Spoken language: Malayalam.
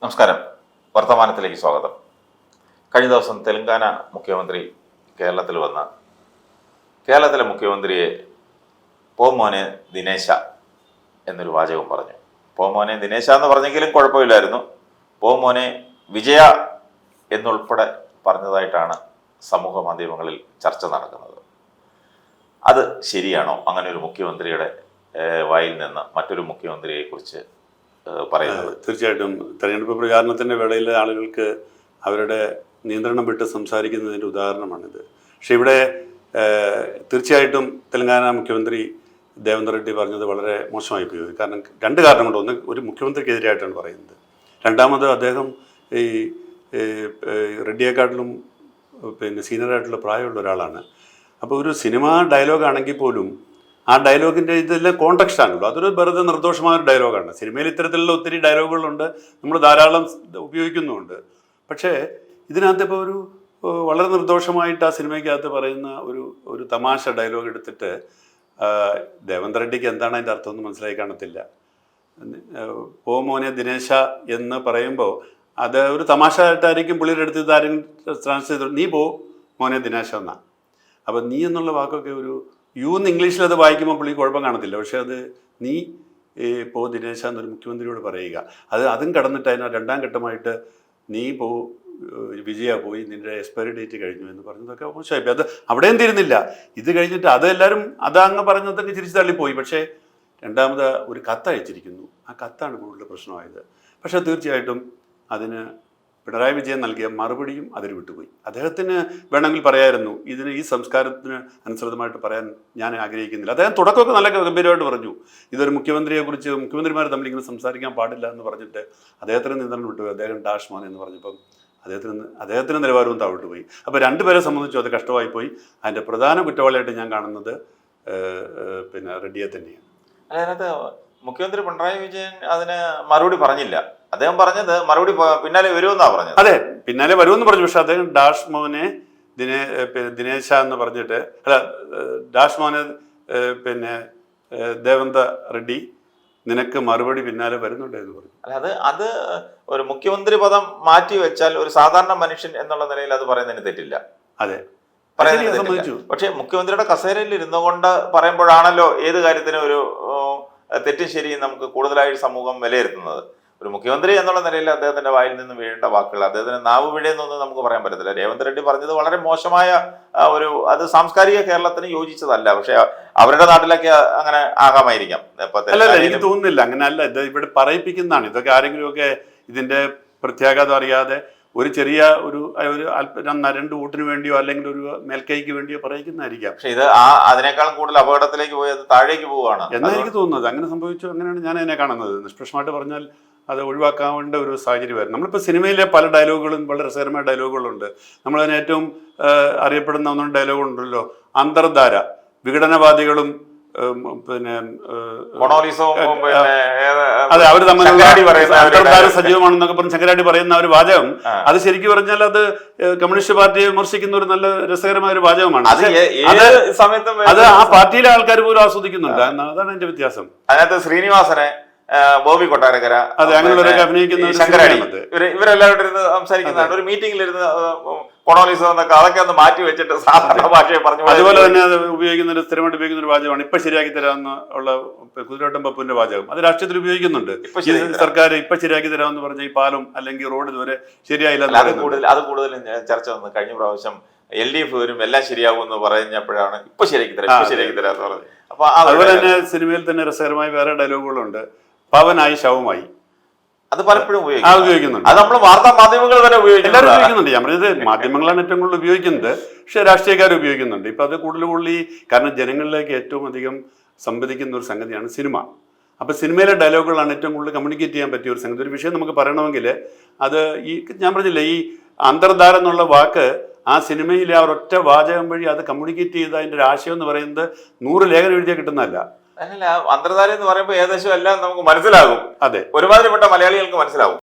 നമസ്കാരം. വർത്തമാനത്തിലേക്ക് സ്വാഗതം. കഴിഞ്ഞ ദിവസം തെലങ്കാന മുഖ്യമന്ത്രി കേരളത്തിൽ വന്ന കേരളത്തിലെ മുഖ്യമന്ത്രിയെ പോമോനെ ദിനേശ എന്നൊരു വാചകം പറഞ്ഞു. പോമോനെ ദിനേശ എന്ന് പറഞ്ഞെങ്കിലും കുഴപ്പമില്ലായിരുന്നു. പോമോനെ വിജയ എന്നുൾപ്പെടെ പറഞ്ഞതായിട്ടാണ് സമൂഹ മാധ്യമങ്ങളിൽ ചർച്ച നടക്കുന്നത്. അത് ശരിയാണോ? അങ്ങനെ ഒരു മുഖ്യമന്ത്രിയുടെ വായിൽ നിന്ന് മറ്റൊരു മുഖ്യമന്ത്രിയെക്കുറിച്ച് പറയുന്നത്? തീർച്ചയായിട്ടും തെരഞ്ഞെടുപ്പ് പ്രചാരണത്തിൻ്റെ വേളയിൽ ആളുകൾക്ക് അവരുടെ നിയന്ത്രണം വിട്ട് സംസാരിക്കുന്നതിൻ്റെ ഉദാഹരണമാണിത്. പക്ഷേ ഇവിടെ തീർച്ചയായിട്ടും തെലങ്കാന മുഖ്യമന്ത്രി ദേവേന്ദ്ര റെഡ്ഡി പറഞ്ഞത് വളരെ മോശമായി പോയി. കാരണം രണ്ട് കാരണം കൊണ്ട്. ഒന്ന്, ഒരു മുഖ്യമന്ത്രിക്കെതിരായിട്ടാണ് പറയുന്നത്. രണ്ടാമത്, അദ്ദേഹം ഈ റെഡ്ഡിയെക്കാട്ടിലും സീനിയറായിട്ടുള്ള പ്രായമുള്ള ഒരാളാണ്. അപ്പോൾ ഒരു സിനിമ ഡയലോഗാണെങ്കിൽ പോലും ആ ഡയലോഗിൻ്റെ ഇതെല്ലാം കോണ്ടക്സ്റ്റ് ആണല്ലോ. അതൊരു വെറുതെ നിർദോഷമായ ഒരു ഡയലോഗാണ്. സിനിമയിൽ ഇത്തരത്തിലുള്ള ഒത്തിരി ഡയലോഗുകളുണ്ട്, നമ്മൾ ധാരാളം ഉപയോഗിക്കുന്നുമുണ്ട്. പക്ഷേ ഇതിനകത്ത് ഇപ്പോൾ ഒരു വളരെ നിർദോഷമായിട്ട് ആ സിനിമയ്ക്കകത്ത് പറയുന്ന ഒരു തമാശ ഡയലോഗ് എടുത്തിട്ട് ദേവേന്ദ്ര റെഡ്ഡിക്ക് എന്താണ് അതിൻ്റെ അർത്ഥമൊന്നും മനസ്സിലായി കാണത്തില്ല. പോ മോനെ ദിനേശ എന്ന് പറയുമ്പോൾ അത് ഒരു തമാശ ആയിട്ടായിരിക്കും പുള്ളിയുടെ അടുത്ത് ആരെങ്കിലും ട്രാൻസ്ലേറ്റ് ചെയ്തു, നീ പോ മോനെ ദിനേശ എന്നാണ്. അപ്പം നീ എന്നുള്ള വാക്കൊക്കെ ഒരു എന്ന് ഇംഗ്ലീഷിൽ അത് വായിക്കുമ്പോൾ പുള്ളി കുഴപ്പം കാണത്തില്ല. പക്ഷെ അത് നീ പോ ദിനേശ എന്നൊരു മുഖ്യമന്ത്രിയോട് പറയുക, അതും കടന്നിട്ട് അതിന് രണ്ടാം ഘട്ടമായിട്ട് നീ പോ വിജയ പോയി, നിൻ്റെ എക്സ്പയറി ഡേറ്റ് കഴിഞ്ഞു എന്ന് പറഞ്ഞതൊക്കെ മോശമായി. അത് അവിടെയും തീരുന്നില്ല. ഇത് കഴിഞ്ഞിട്ട് അതെല്ലാവരും അതങ്ങ് പറഞ്ഞതൊക്കെ ചിരിച്ചു തള്ളിപ്പോയി. പക്ഷേ രണ്ടാമത് ഒരു കത്ത് അയച്ചിരിക്കുന്നു. ആ കത്താണ് കൂടുതൽ പ്രശ്നമായത്. പക്ഷേ തീർച്ചയായിട്ടും അതിന് പിണറായി വിജയൻ നൽകിയ മറുപടിയും അതിൽ വിട്ടുപോയി. അദ്ദേഹത്തിന് വേണമെങ്കിൽ പറയായിരുന്നു, ഈ സംസ്കാരത്തിന് അനുസൃതമായിട്ട് പറയാൻ ഞാൻ ആഗ്രഹിക്കുന്നില്ല. അദ്ദേഹം തുടക്കമൊക്കെ നല്ല ഗംഭീരമായിട്ട് പറഞ്ഞു. ഇതൊരു മുഖ്യമന്ത്രിയെക്കുറിച്ച് മുഖ്യമന്ത്രിമാർ തമ്മിൽ ഇങ്ങനെ സംസാരിക്കാൻ പാടില്ല എന്ന് പറഞ്ഞിട്ട് അദ്ദേഹത്തിന് നിയന്ത്രണം വിട്ടുപോയി. അദ്ദേഹം ഡാഷ് മോൻ എന്ന് പറഞ്ഞപ്പം അദ്ദേഹത്തിന് നിലവാരവും താഴോട്ട് പോയി. അപ്പോൾ രണ്ടുപേരെ സംബന്ധിച്ചും അത് കഷ്ടമായി പോയി. അതിൻ്റെ പ്രധാന കുറ്റവാളിയായിട്ട് ഞാൻ കാണുന്നത് റെഡ്ഡിയെ തന്നെയാണ്. അതിനകത്ത് മുഖ്യമന്ത്രി പിണറായി വിജയൻ അതിന് മറുപടി പറഞ്ഞില്ല. അദ്ദേഹം പറഞ്ഞത് മറുപടി പിന്നാലെ വരുമെന്നാണ് പറഞ്ഞത്. അതെ, പിന്നാലെ വരുമെന്ന് പറഞ്ഞു. പക്ഷെ അദ്ദേഹം ഡാഷ് മോനെ ദിനേശ എന്ന് പറഞ്ഞിട്ട്, അല്ല, ഡാഷ് മോനെ ദേവേന്ദ്ര റെഡ്ഡി നിനക്ക് മറുപടി പിന്നാലെ വരുന്നുണ്ട് എന്ന് പറഞ്ഞു. അല്ല, അത് ഒരു മുഖ്യമന്ത്രി പദം മാറ്റി വെച്ചാൽ ഒരു സാധാരണ മനുഷ്യൻ എന്നുള്ള നിലയിൽ അത് പറയുന്നതിന് തെറ്റില്ല. അതെ, പക്ഷെ മുഖ്യമന്ത്രിയുടെ കസേരയിൽ ഇരുന്നുകൊണ്ട് പറയുമ്പോഴാണല്ലോ ഏത് കാര്യത്തിനും ഒരു തെറ്റും ശരിയും നമുക്ക് കൂടുതലായി സമൂഹം വിലയിരുത്തുന്നത്. ഒരു മുഖ്യമന്ത്രി എന്നുള്ള നിലയിൽ അദ്ദേഹത്തിന്റെ വായിൽ നിന്ന് വീഴേണ്ട വാക്കുകൾ, അദ്ദേഹത്തിന് നാവ് വീഴെന്നൊന്നും നമുക്ക് പറയാൻ പറ്റത്തില്ല. രേവന്ത് റെഡ്ഡി പറഞ്ഞത് വളരെ മോശമായ അത് സാംസ്കാരിക കേരളത്തിന് യോജിച്ചതല്ല. പക്ഷെ അവരുടെ നാട്ടിലൊക്കെ അങ്ങനെ ആകാമായിരിക്കാം. എനിക്ക് തോന്നുന്നില്ല അങ്ങനെ അല്ല. ഇത് ഇവിടെ പറയിപ്പിക്കുന്നതാണ്. ഇതൊക്കെ ആരെങ്കിലുമൊക്കെ ഇതിന്റെ പ്രത്യാഘാതം അറിയാതെ ഒരു ചെറിയ ഒരു രണ്ട് വോട്ടിന് വേണ്ടിയോ അല്ലെങ്കിൽ ഒരു മേൽക്കൈക്ക് വേണ്ടിയോ പറയിക്കുന്നതായിരിക്കാം. പക്ഷെ ഇത് അതിനേക്കാളും കൂടുതൽ അപകടത്തിലേക്ക് പോയി അത് താഴേക്ക് പോവുകയാണ് എന്നാണ് എനിക്ക് തോന്നുന്നത്. അങ്ങനെ സംഭവിച്ചു. അങ്ങനെയാണ് ഞാൻ അതിനെ കാണുന്നത്. നിഷ്പക്ഷമായിട്ട് പറഞ്ഞാൽ അത് ഒഴിവാക്കാവേണ്ട ഒരു സാഹചര്യം വരും. നമ്മളിപ്പോൾ സിനിമയിലെ പല ഡയലോഗുകളും വളരെ രസകരമായ ഡയലോഗുകളുണ്ട്. നമ്മളതിന് ഏറ്റവും അറിയപ്പെടുന്ന ഒന്നും ഡയലോഗുണ്ടല്ലോ, അന്തർധാര, വിഘടനവാദികളും അതെ അവർ തമ്മിലുള്ള അന്തർധാര സജീവമാണെന്നൊക്കെ പറഞ്ഞ് ശങ്കരാടി പറയുന്ന ഒരു വാചകം, അത് ശരിക്കും പറഞ്ഞാൽ അത് കമ്മ്യൂണിസ്റ്റ് പാർട്ടിയെ വിമർശിക്കുന്ന ഒരു നല്ല രസകരമായ ഒരു വാചകമാണ്. അത് ആ പാർട്ടിയിലെ ആൾക്കാർ പോലും ആസ്വദിക്കുന്നുണ്ട്. അതാണ് എന്റെ വ്യത്യാസം. അതിനകത്ത് ശ്രീനിവാസനെ, ബോബി കൊട്ടാരക്കര, അതെ, അങ്ങനെയുള്ളവരൊക്കെ അഭിനയിക്കുന്ന ശങ്കരാടി, ഇവരെല്ലാവരും ഇരുന്ന് സംസാരിക്കുന്നതാണ്. ഒരു മീറ്റിംഗിലിരുന്ന് കൊണോലിസം എന്നൊക്കെ അതൊക്കെ ഒന്ന് മാറ്റി വെച്ചിട്ട് സാധാരണ ഭാഷയെ പറഞ്ഞു. അതുപോലെ തന്നെ അത് ഉപയോഗിക്കുന്ന സ്ഥിരമായിട്ട് ഉപയോഗിക്കുന്ന ഒരു വാചകമാണ് ഇപ്പൊ ശരിയാക്കി തരാമെന്ന് ഉള്ള കുതിരവട്ടം പപ്പുവിന്റെ വാചകം. അത് രാഷ്ട്രീയത്തിൽ ഉപയോഗിക്കുന്നുണ്ട്. സർക്കാർ ഇപ്പൊ ശരിയാക്കി തരാമെന്ന് പറഞ്ഞ ഈ പാലം അല്ലെങ്കിൽ റോഡ് ഇതുവരെ ശരിയായില്ല. അത് കൂടുതലും ചർച്ച വന്നു. കഴിഞ്ഞ പ്രാവശ്യം LDF വരും എല്ലാം ശരിയാകുമെന്ന് പറഞ്ഞപ്പോഴാണ് ഇപ്പൊ ശരിയാക്കി തരാമെന്ന് പറഞ്ഞത്. അപ്പൊ അതുപോലെ തന്നെ സിനിമയിൽ തന്നെ രസകരമായ വേറെ ഡയലോഗുകളുണ്ട്. പവനായി ശവമായി, അത് പലപ്പോഴും ഉപയോഗിക്കുന്നുണ്ട്. അത് നമ്മൾ വാർത്താ മാധ്യമങ്ങൾ തന്നെ ഉപയോഗിക്കുന്നുണ്ട്. ഞാൻ പറഞ്ഞത് മാധ്യമങ്ങളാണ് ഏറ്റവും കൂടുതൽ ഉപയോഗിക്കുന്നത്. പക്ഷെ രാഷ്ട്രീയക്കാർ ഉപയോഗിക്കുന്നുണ്ട്. ഇപ്പൊ അത് കൂടുതൽ കാരണം ജനങ്ങളിലേക്ക് ഏറ്റവും അധികം സംവദിക്കുന്ന ഒരു സംഗതിയാണ് സിനിമ. അപ്പൊ സിനിമയിലെ ഡയലോഗുകളാണ് ഏറ്റവും കൂടുതൽ കമ്മ്യൂണിക്കേറ്റ് ചെയ്യാൻ പറ്റിയ ഒരു സംഗതി. ഒരു വിഷയം നമുക്ക് പറയണമെങ്കിൽ അത് ഞാൻ പറഞ്ഞില്ലേ, ഈ അന്തർധാര എന്നുള്ള വാക്ക് ആ സിനിമയിലെ ആ ഒരൊറ്റ വാചകം വഴി അത് കമ്മ്യൂണിക്കേറ്റ് ചെയ്ത അതിന്റെ ഒരു ആശയം എന്ന് പറയുന്നത് 100 ലേഖനം എഴുതിയാൽ കിട്ടുന്നതല്ല. അല്ല, അന്തർധാര എന്ന് പറയുമ്പോൾ ഏകദേശം എല്ലാം നമുക്ക് മനസ്സിലാകും. അതെ, ഒരുമാതിരിപ്പെട്ട മലയാളികൾക്ക് മനസ്സിലാവും.